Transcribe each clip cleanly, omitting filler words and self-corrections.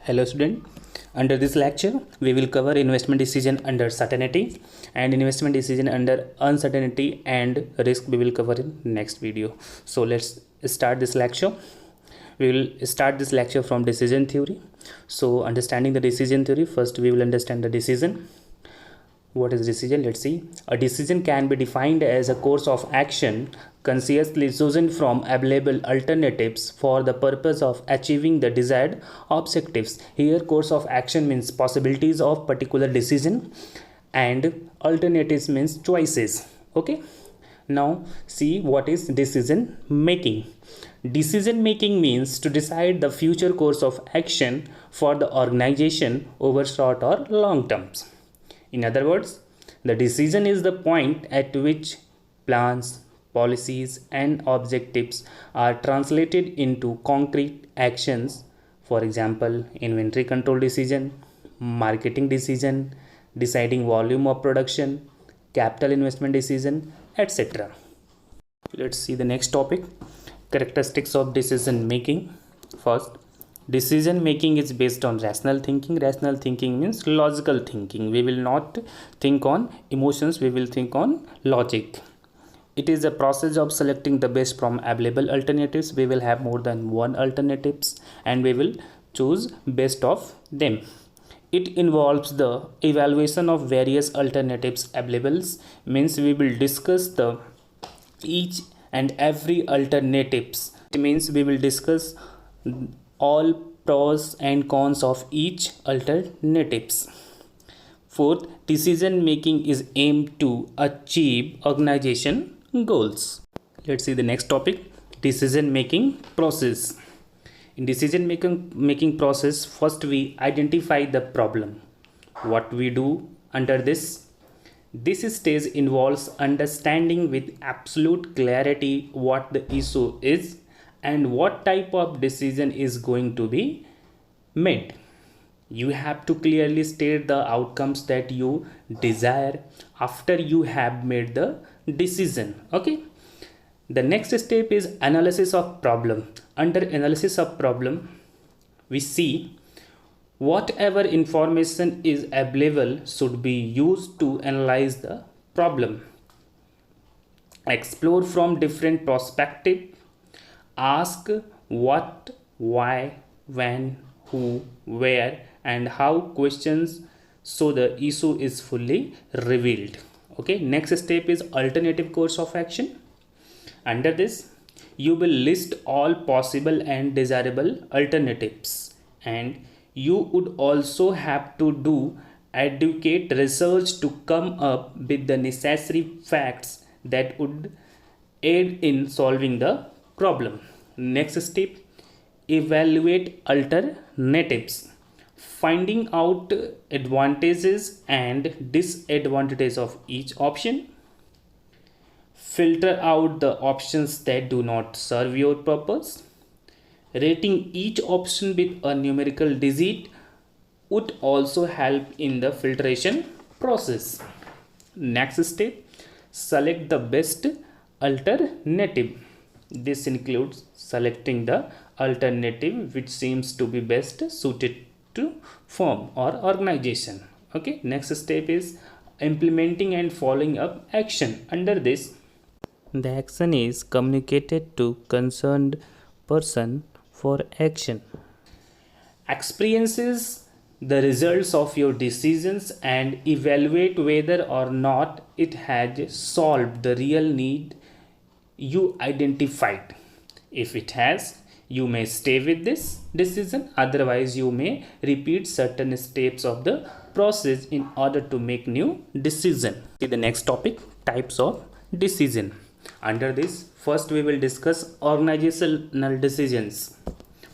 Hello student, under this lecture we will cover investment decision under certainty and investment decision under uncertainty and risk we will cover in next video. So let's start this lecture. We will start this lecture from decision theory. So understanding the decision theory, first we will understand the decision. What is decision? Let's see. A decision can be defined as a course of action consciously chosen from available alternatives for the purpose of achieving the desired objectives. Here course of action means possibilities of particular decision and alternatives means choices. Okay, now see what is decision making. Decision making means to decide the future course of action for the organization over short or long terms. In other words, the decision is the point at which plans, policies, and objectives are translated into concrete actions. For example, inventory control decision, marketing decision, deciding volume of production, capital investment decision, etc. Let's see the next topic, characteristics of decision making. First, decision making is based on rational thinking. Rational thinking means logical thinking. We will not think on emotions, we will think on logic. It is a process of selecting the best from available alternatives. We will have more than one alternatives and we will choose best of them. It involves the evaluation of various alternatives available, means we will discuss the each and every alternatives. It means we will discuss all pros and cons of each alternatives. Fourth, decision making is aimed to achieve organization goals. Let's see the next topic, decision making process. In decision making process, first we identify the problem. What we do under this stage involves understanding with absolute clarity what the issue is and what type of decision is going to be made. You have to clearly state the outcomes that you desire after you have made the decision. Okay, the next step is analysis of problem. Under analysis of problem, we see whatever information is available should be used to analyze the problem. Explore from different perspectives. Ask what, why, when, who, where, and how questions so the issue is fully revealed. Okay, next step is alternative course of action. Under this, you will list all possible and desirable alternatives, and you would also have to do adequate research to come up with the necessary facts that would aid in solving the problem. Next step, evaluate alternatives. Finding out advantages and disadvantages of each option. Filter out the options that do not serve your purpose. Rating each option with a numerical digit would also help in the filtration process. Next step, select the best alternative. This includes selecting the alternative which seems to be best suited to firm or organization. Okay, next step is implementing and following up action. Under this, the action is communicated to concerned person for action. Experiences the results of your decisions and evaluate whether or not it has solved the real need you identified. If it has, you may stay with this decision, otherwise you may repeat certain steps of the process in order to make new decision. See the next topic, types of decision. Under this, first we will discuss organizational decisions.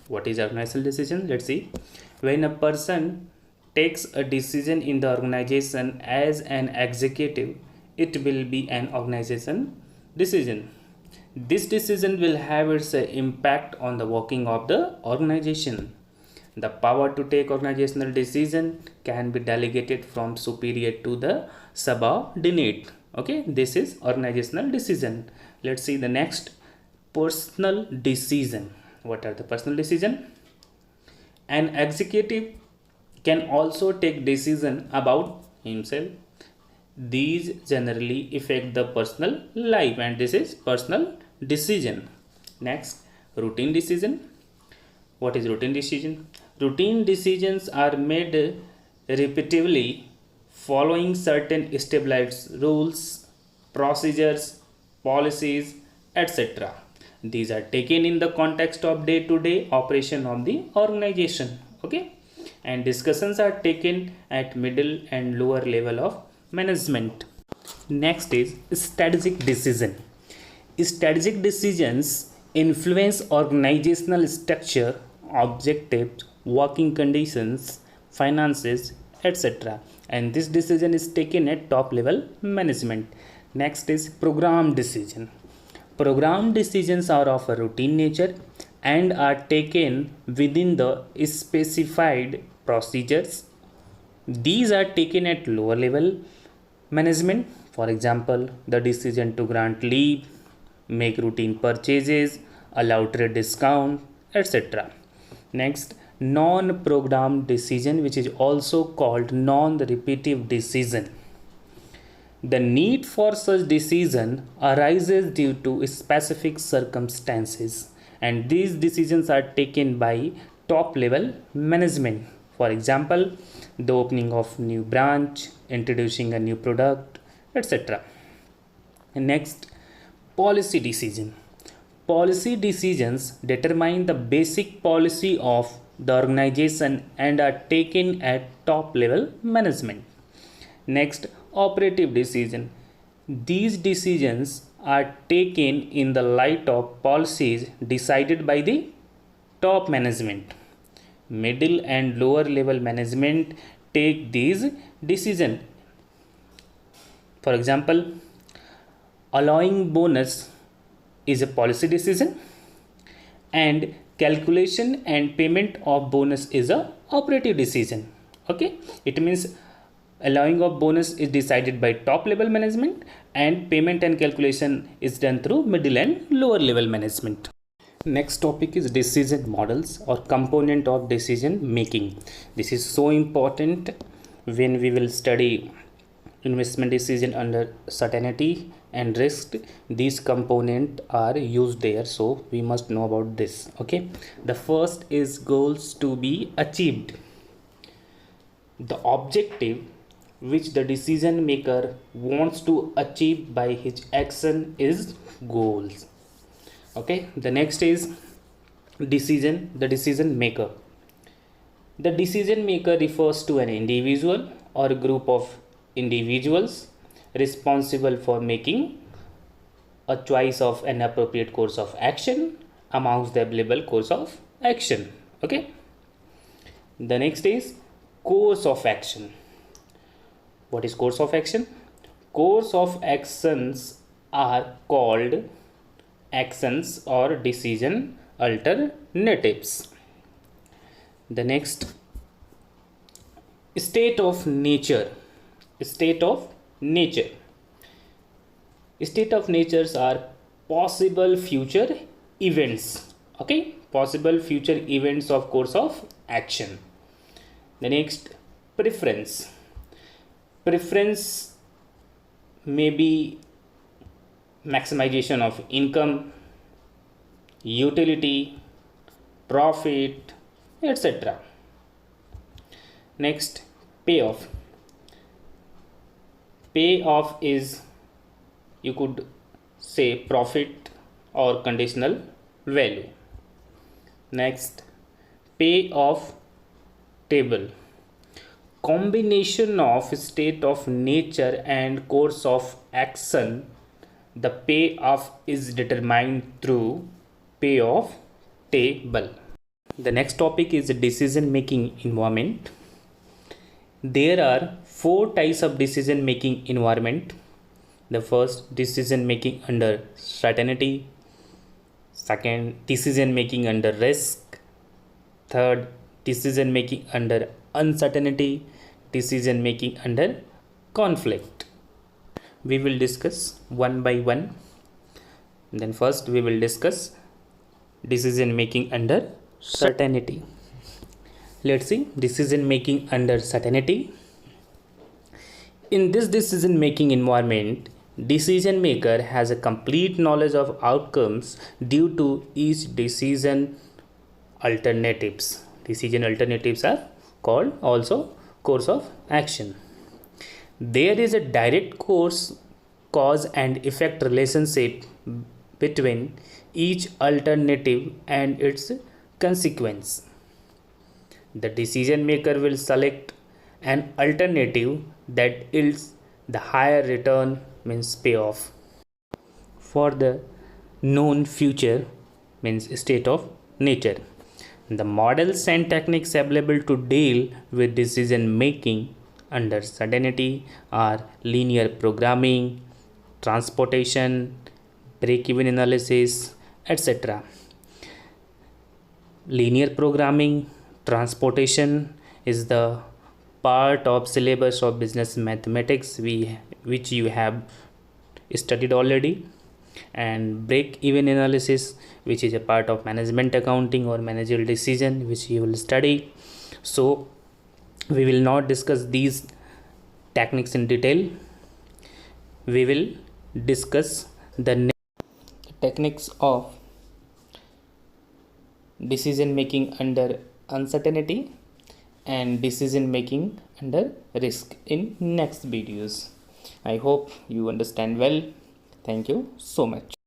What is organizational decision? Let's see. When a person takes a decision in the organization as an executive, it will be an organization decision. This decision will have its impact on the working of the organization. The power to take organizational decision can be delegated from superior to the subordinate. Okay, this is organizational decision. Let's see the next, personal decision. What are the personal decision? An executive can also take decision about himself. These generally affect the personal life, and this is personal decision. Next, routine decision. What is routine decision? Routine decisions are made repeatedly following certain established rules, procedures, policies, etc. These are taken in the context of day-to-day operation of the organization. Okay, and discussions are taken at middle and lower level of management. Next is strategic decision. Strategic decisions influence organizational structure, objectives, working conditions, finances, etc. And this decision is taken at top level management. Next is program decision. Program decisions are of a routine nature and are taken within the specified procedures. These are taken at lower level management. For example, the decision to grant leave, make routine purchases, allow trade discount, etc. Next, non-program decision, which is also called non-repetitive decision. The need for such decision arises due to specific circumstances, and these decisions are taken by top level management. For example, the opening of new branch, introducing a new product, etc. Next, policy decision. Policy decisions determine the basic policy of the organization and are taken at top level management. Next, operative decision. These decisions are taken in the light of policies decided by the top management. Middle and lower level management take these decisions. For example, allowing bonus is a policy decision, and calculation and payment of bonus is a operative decision. Okay, it means allowing of bonus is decided by top level management, and payment and calculation is done through middle and lower level management. Next topic is decision models or component of decision making. This is so important when we will study investment decision under certainty and risk. These components are used there, so we must know about this. Okay, the first is goals to be achieved. The objective which the decision maker wants to achieve by his action is goals. Okay, the next is the decision maker. The decision maker refers to an individual or a group of individuals responsible for making a choice of an appropriate course of action amongst the available course of action. Okay, the next is course of action. What is course of action? Course of actions are called actions or decision alternatives. The next, state of nature. State of nature. State of natures are possible future events. Okay, possible future events of course of action. The next, preference. Preference may be maximization of income, utility, profit, etc. Next, payoff. Payoff is, you could say, profit or conditional value. Next, payoff table. Combination of state of nature and course of action. The payoff is determined through payoff table. The next topic is decision making environment. There are 4 types of decision making environment. The first, decision making under certainty. Second, decision making under risk. Third, decision making under uncertainty. Decision making under conflict. We will discuss one by one. Then first we will discuss decision making under certainty. Let's see decision making under certainty. In this decision making environment, decision maker has a complete knowledge of outcomes due to each decision alternatives. Decision alternatives are called also course of action. There is a direct cause and effect relationship between each alternative and its consequence. The decision maker will select an alternative that yields the higher return, means payoff, for the known future, means state of nature. The models and techniques available to deal with decision making under certainty are linear programming, transportation, break-even analysis, etc. Linear programming, transportation is the part of syllabus of business mathematics which you have studied already, and break-even analysis, which is a part of management accounting or managerial decision, which you will study. So we will not discuss these techniques in detail. We will discuss the techniques of decision making under uncertainty and decision making under risk in next videos. I hope you understand well. Thank you so much.